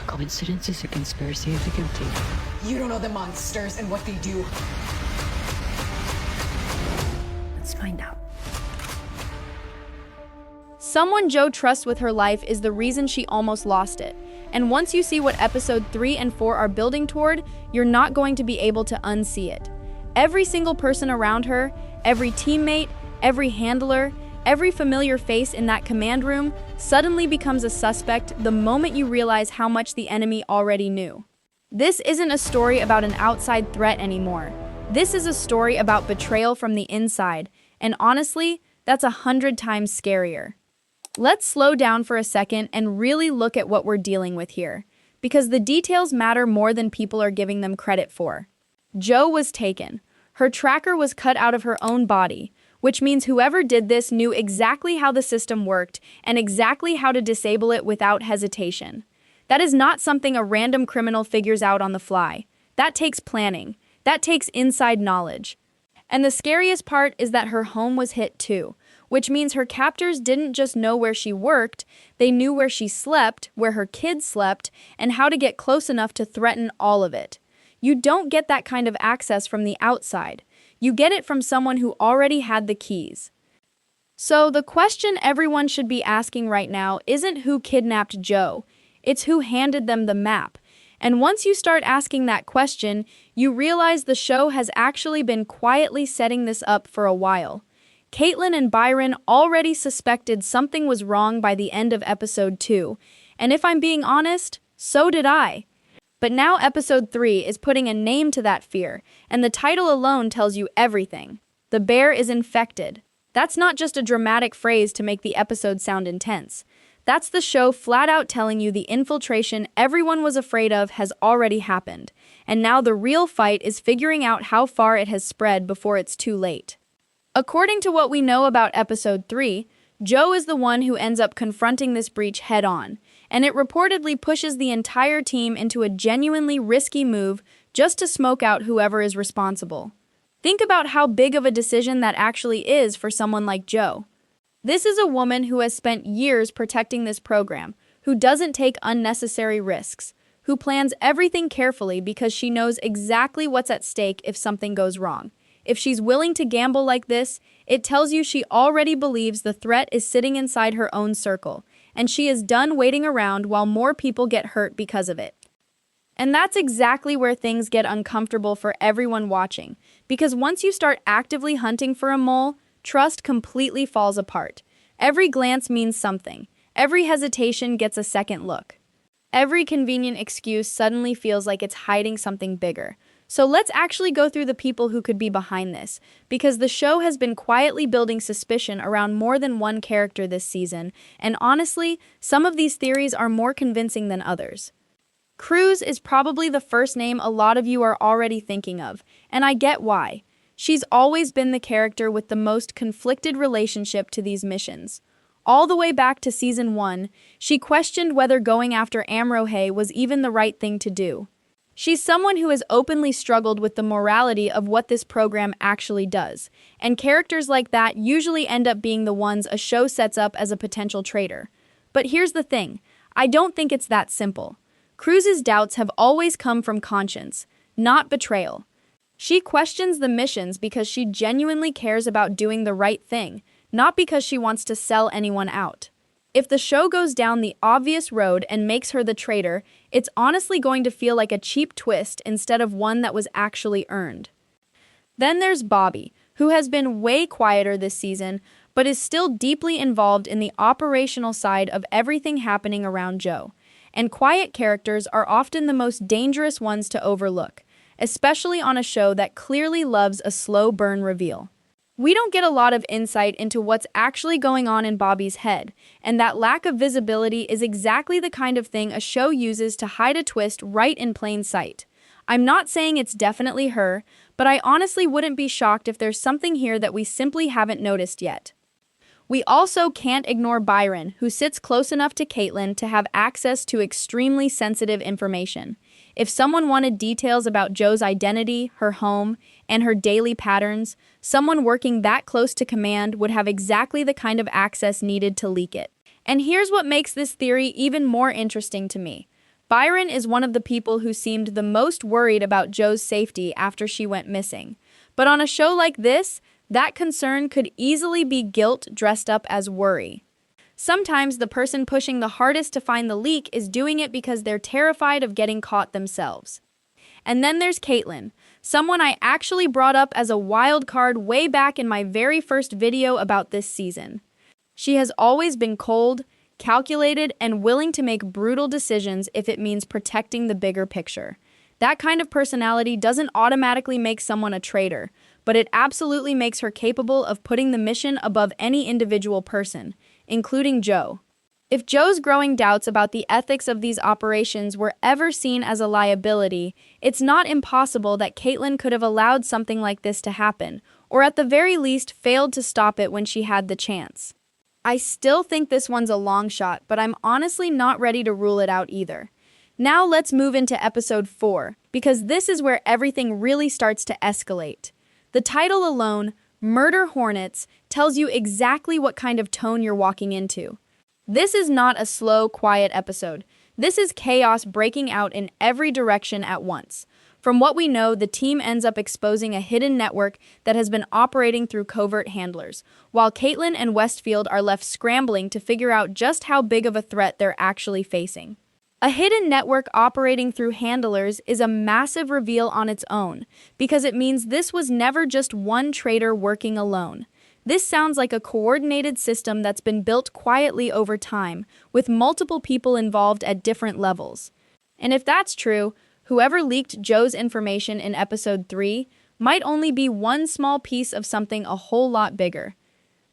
Coincidence is a conspiracy of the guilty. You don't know the monsters and what they do. Let's find out. Someone Jo trusts with her life is the reason she almost lost it. And once you see what episode 3 and 4 are building toward, you're not going to be able to unsee it. Every single person around her, every teammate, every handler, every familiar face in that command room suddenly becomes a suspect the moment you realize how much the enemy already knew. This isn't a story about an outside threat anymore. This is a story about betrayal from the inside, and honestly, that's 100 times scarier. Let's slow down for a second and really look at what we're dealing with here, because the details matter more than people are giving them credit for. Jo was taken. Her tracker was cut out of her own body, which means whoever did this knew exactly how the system worked and exactly how to disable it without hesitation. That is not something a random criminal figures out on the fly. That takes planning. That takes inside knowledge. And the scariest part is that her home was hit too, which means her captors didn't just know where she worked, they knew where she slept, where her kids slept, and how to get close enough to threaten all of it. You don't get that kind of access from the outside. You get it from someone who already had the keys. So the question everyone should be asking right now isn't who kidnapped Jo, it's who handed them the map. And once you start asking that question, you realize the show has actually been quietly setting this up for a while. Caitlin and Byron already suspected something was wrong by the end of episode 2, and if I'm being honest, so did I. But now episode 3 is putting a name to that fear, and the title alone tells you everything. The bear is infected. That's not just a dramatic phrase to make the episode sound intense. That's the show flat out telling you the infiltration everyone was afraid of has already happened, and now the real fight is figuring out how far it has spread before it's too late. According to what we know about episode 3, Jo is the one who ends up confronting this breach head-on, and it reportedly pushes the entire team into a genuinely risky move just to smoke out whoever is responsible. Think about how big of a decision that actually is for someone like Jo. This is a woman who has spent years protecting this program, who doesn't take unnecessary risks, who plans everything carefully because she knows exactly what's at stake if something goes wrong. If she's willing to gamble like this, it tells you she already believes the threat is sitting inside her own circle, and she is done waiting around while more people get hurt because of it. And that's exactly where things get uncomfortable for everyone watching, because once you start actively hunting for a mole, trust completely falls apart. Every glance means something. Every hesitation gets a second look. Every convenient excuse suddenly feels like it's hiding something bigger. So let's actually go through the people who could be behind this, because the show has been quietly building suspicion around more than one character this season, and honestly, some of these theories are more convincing than others. Cruz is probably the first name a lot of you are already thinking of, and I get why. She's always been the character with the most conflicted relationship to these missions. All the way back to season 1, she questioned whether going after Amrohay was even the right thing to do. She's someone who has openly struggled with the morality of what this program actually does, and characters like that usually end up being the ones a show sets up as a potential traitor. But here's the thing, I don't think it's that simple. Cruz's doubts have always come from conscience, not betrayal. She questions the missions because she genuinely cares about doing the right thing, not because she wants to sell anyone out. If the show goes down the obvious road and makes her the traitor, it's honestly going to feel like a cheap twist instead of one that was actually earned. Then there's Bobby, who has been way quieter this season, but is still deeply involved in the operational side of everything happening around Jo. And quiet characters are often the most dangerous ones to overlook, especially on a show that clearly loves a slow burn reveal. We don't get a lot of insight into what's actually going on in Bobby's head, and that lack of visibility is exactly the kind of thing a show uses to hide a twist right in plain sight. I'm not saying it's definitely her, but I honestly wouldn't be shocked if there's something here that we simply haven't noticed yet. We also can't ignore Byron, who sits close enough to Caitlin to have access to extremely sensitive information. If someone wanted details about Jo's identity, her home, and her daily patterns, someone working that close to command would have exactly the kind of access needed to leak it. And here's what makes this theory even more interesting to me. Byron is one of the people who seemed the most worried about Joe's safety after she went missing. But on a show like this, that concern could easily be guilt dressed up as worry. Sometimes the person pushing the hardest to find the leak is doing it because they're terrified of getting caught themselves. And then there's Caitlin, someone I actually brought up as a wild card way back in my very first video about this season. She has always been cold, calculated, and willing to make brutal decisions if it means protecting the bigger picture. That kind of personality doesn't automatically make someone a traitor, but it absolutely makes her capable of putting the mission above any individual person, including Joe. If Joe's growing doubts about the ethics of these operations were ever seen as a liability, it's not impossible that Caitlin could have allowed something like this to happen, or at the very least failed to stop it when she had the chance. I still think this one's a long shot, but I'm honestly not ready to rule it out either. Now let's move into episode 4, because this is where everything really starts to escalate. The title alone, Murder Hornets, tells you exactly what kind of tone you're walking into. This is not a slow, quiet episode. This is chaos breaking out in every direction at once. From what we know, the team ends up exposing a hidden network that has been operating through covert handlers, while Caitlin and Westfield are left scrambling to figure out just how big of a threat they're actually facing. A hidden network operating through handlers is a massive reveal on its own, because it means this was never just one traitor working alone. This sounds like a coordinated system that's been built quietly over time, with multiple people involved at different levels. And if that's true, whoever leaked Joe's information in episode 3 might only be one small piece of something a whole lot bigger.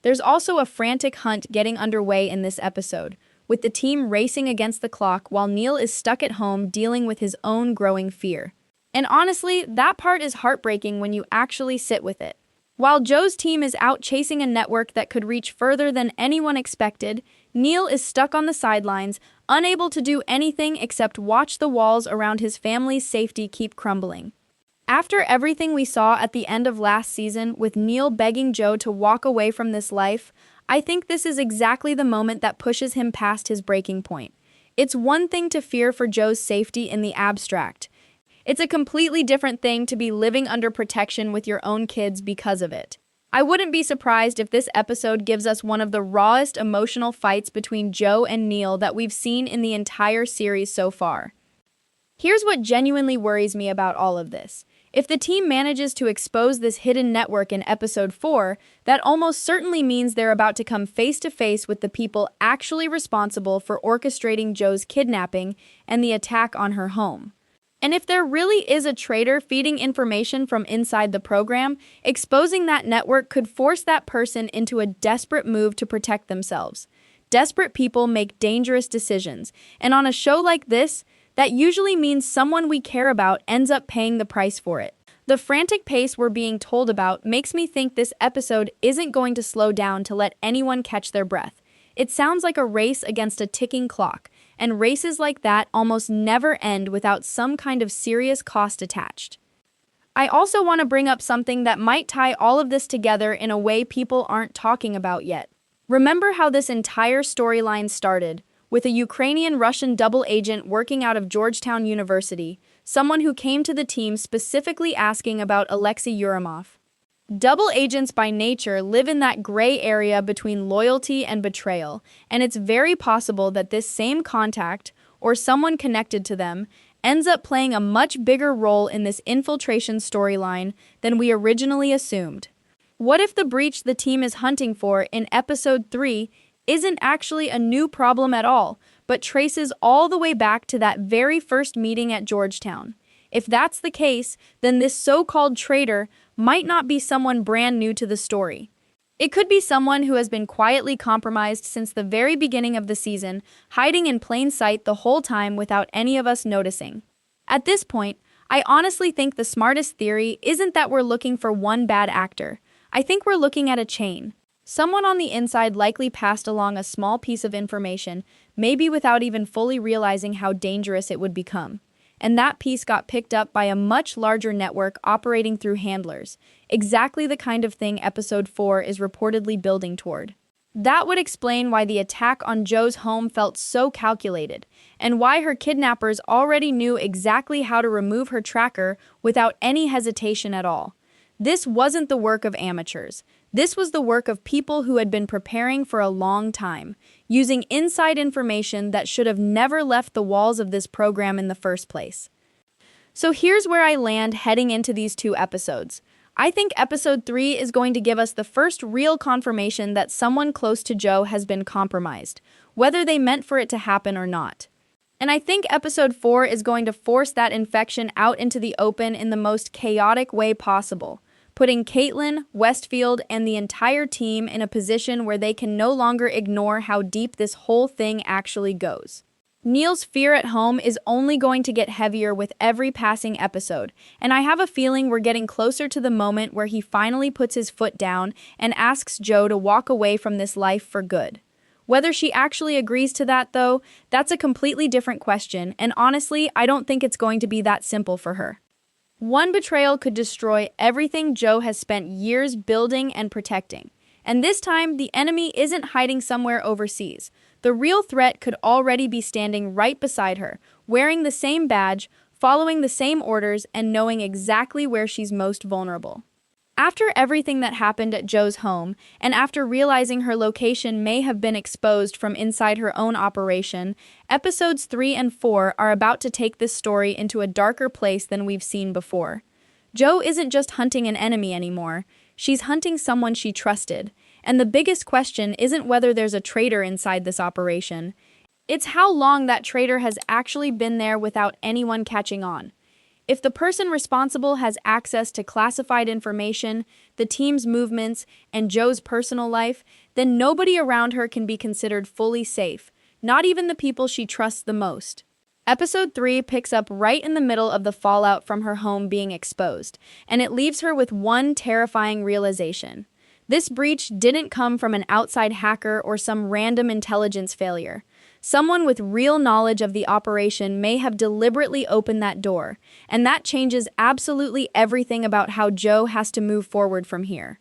There's also a frantic hunt getting underway in this episode, with the team racing against the clock while Neil is stuck at home dealing with his own growing fear. And honestly, that part is heartbreaking when you actually sit with it. While Joe's team is out chasing a network that could reach further than anyone expected, Neil is stuck on the sidelines, unable to do anything except watch the walls around his family's safety keep crumbling. After everything we saw at the end of last season, with Neil begging Joe to walk away from this life, I think this is exactly the moment that pushes him past his breaking point. It's one thing to fear for Joe's safety in the abstract. It's a completely different thing to be living under protection with your own kids because of it. I wouldn't be surprised if this episode gives us one of the rawest emotional fights between Joe and Neil that we've seen in the entire series so far. Here's what genuinely worries me about all of this. If the team manages to expose this hidden network in episode 4, that almost certainly means they're about to come face to face with the people actually responsible for orchestrating Joe's kidnapping and the attack on her home. And if there really is a traitor feeding information from inside the program, exposing that network could force that person into a desperate move to protect themselves. Desperate people make dangerous decisions, and on a show like this, that usually means someone we care about ends up paying the price for it. The frantic pace we're being told about makes me think this episode isn't going to slow down to let anyone catch their breath. It sounds like a race against a ticking clock, and races like that almost never end without some kind of serious cost attached. I also want to bring up something that might tie all of this together in a way people aren't talking about yet. Remember how this entire storyline started, with a Ukrainian-Russian double agent working out of Georgetown University, someone who came to the team specifically asking about Alexei Yurimov. Double agents by nature live in that gray area between loyalty and betrayal, and it's very possible that this same contact, or someone connected to them, ends up playing a much bigger role in this infiltration storyline than we originally assumed. What if the breach the team is hunting for in episode 3 isn't actually a new problem at all, but traces all the way back to that very first meeting at Georgetown? If that's the case, then this so-called traitor might not be someone brand new to the story. It could be someone who has been quietly compromised since the very beginning of the season, hiding in plain sight the whole time without any of us noticing. At this point, I honestly think the smartest theory isn't that we're looking for one bad actor. I think we're looking at a chain. Someone on the inside likely passed along a small piece of information, maybe without even fully realizing how dangerous it would become. And that piece got picked up by a much larger network operating through handlers, exactly the kind of thing episode 4 is reportedly building toward. That would explain why the attack on Joe's home felt so calculated, and why her kidnappers already knew exactly how to remove her tracker without any hesitation at all. This wasn't the work of amateurs. This was the work of people who had been preparing for a long time, using inside information that should have never left the walls of this program in the first place. So here's where I land heading into these two episodes. I think episode 3 is going to give us the first real confirmation that someone close to Joe has been compromised, whether they meant for it to happen or not. And I think episode 4 is going to force that infection out into the open in the most chaotic way possible, putting Caitlin, Westfield, and the entire team in a position where they can no longer ignore how deep this whole thing actually goes. Neil's fear at home is only going to get heavier with every passing episode, and I have a feeling we're getting closer to the moment where he finally puts his foot down and asks Joe to walk away from this life for good. Whether she actually agrees to that, though, that's a completely different question, and honestly, I don't think it's going to be that simple for her. One betrayal could destroy everything Joe has spent years building and protecting. And this time, the enemy isn't hiding somewhere overseas. The real threat could already be standing right beside her, wearing the same badge, following the same orders, and knowing exactly where she's most vulnerable. After everything that happened at Joe's home, and after realizing her location may have been exposed from inside her own operation, episodes 3 and 4 are about to take this story into a darker place than we've seen before. Joe isn't just hunting an enemy anymore, she's hunting someone she trusted. And the biggest question isn't whether there's a traitor inside this operation. It's how long that traitor has actually been there without anyone catching on. If the person responsible has access to classified information, the team's movements, and Joe's personal life, then nobody around her can be considered fully safe, not even the people she trusts the most. Episode 3 picks up right in the middle of the fallout from her home being exposed, and it leaves her with one terrifying realization. This breach didn't come from an outside hacker or some random intelligence failure. Someone with real knowledge of the operation may have deliberately opened that door, and that changes absolutely everything about how Joe has to move forward from here.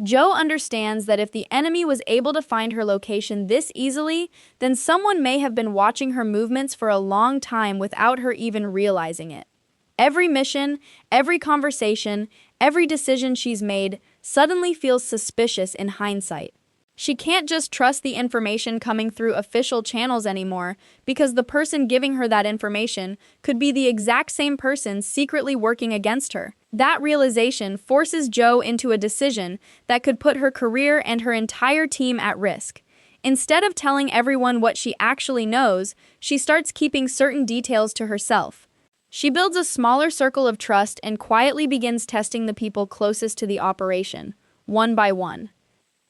Joe understands that if the enemy was able to find her location this easily, then someone may have been watching her movements for a long time without her even realizing it. Every mission, every conversation, every decision she's made suddenly feels suspicious in hindsight. She can't just trust the information coming through official channels anymore because the person giving her that information could be the exact same person secretly working against her. That realization forces Joe into a decision that could put her career and her entire team at risk. Instead of telling everyone what she actually knows, she starts keeping certain details to herself. She builds a smaller circle of trust and quietly begins testing the people closest to the operation, one by one.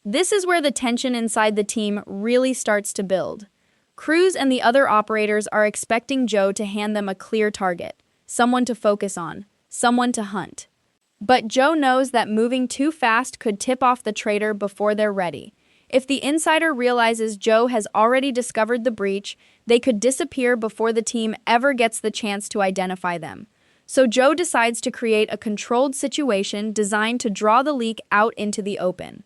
This is where the tension inside the team really starts to build. Cruz and the other operators are expecting Joe to hand them a clear target, someone to focus on, someone to hunt. But Joe knows that moving too fast could tip off the traitor before they're ready. If the insider realizes Joe has already discovered the breach, they could disappear before the team ever gets the chance to identify them. So Joe decides to create a controlled situation designed to draw the leak out into the open.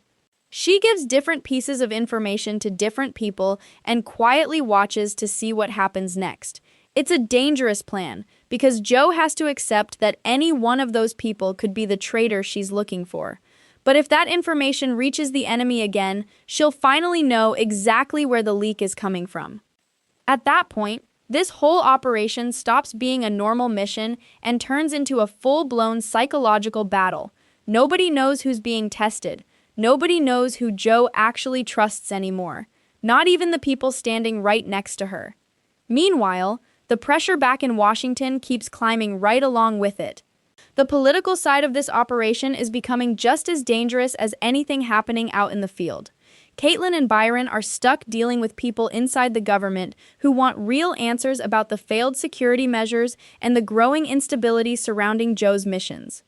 She gives different pieces of information to different people and quietly watches to see what happens next. It's a dangerous plan because Joe has to accept that any one of those people could be the traitor she's looking for. But if that information reaches the enemy again, she'll finally know exactly where the leak is coming from. At that point, this whole operation stops being a normal mission and turns into a full-blown psychological battle. Nobody knows who's being tested. Nobody knows who Joe actually trusts anymore, not even the people standing right next to her. Meanwhile, the pressure back in Washington keeps climbing right along with it. The political side of this operation is becoming just as dangerous as anything happening out in the field. Caitlin and Byron are stuck dealing with people inside the government who want real answers about the failed security measures and the growing instability surrounding Joe's missions.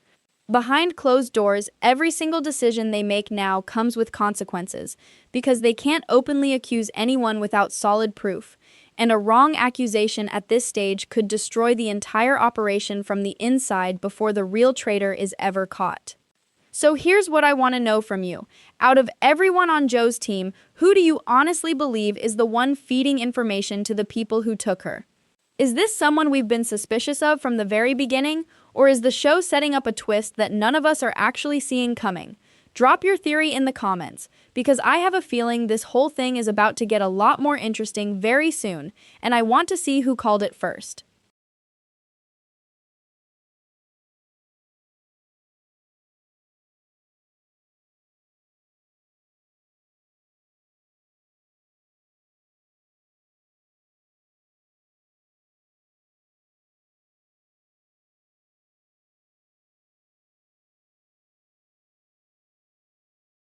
Behind closed doors, every single decision they make now comes with consequences, because they can't openly accuse anyone without solid proof, and a wrong accusation at this stage could destroy the entire operation from the inside before the real traitor is ever caught. So here's what I want to know from you. Out of everyone on Joe's team, who do you honestly believe is the one feeding information to the people who took her? Is this someone we've been suspicious of from the very beginning, or is the show setting up a twist that none of us are actually seeing coming? Drop your theory in the comments, because I have a feeling this whole thing is about to get a lot more interesting very soon, and I want to see who called it first.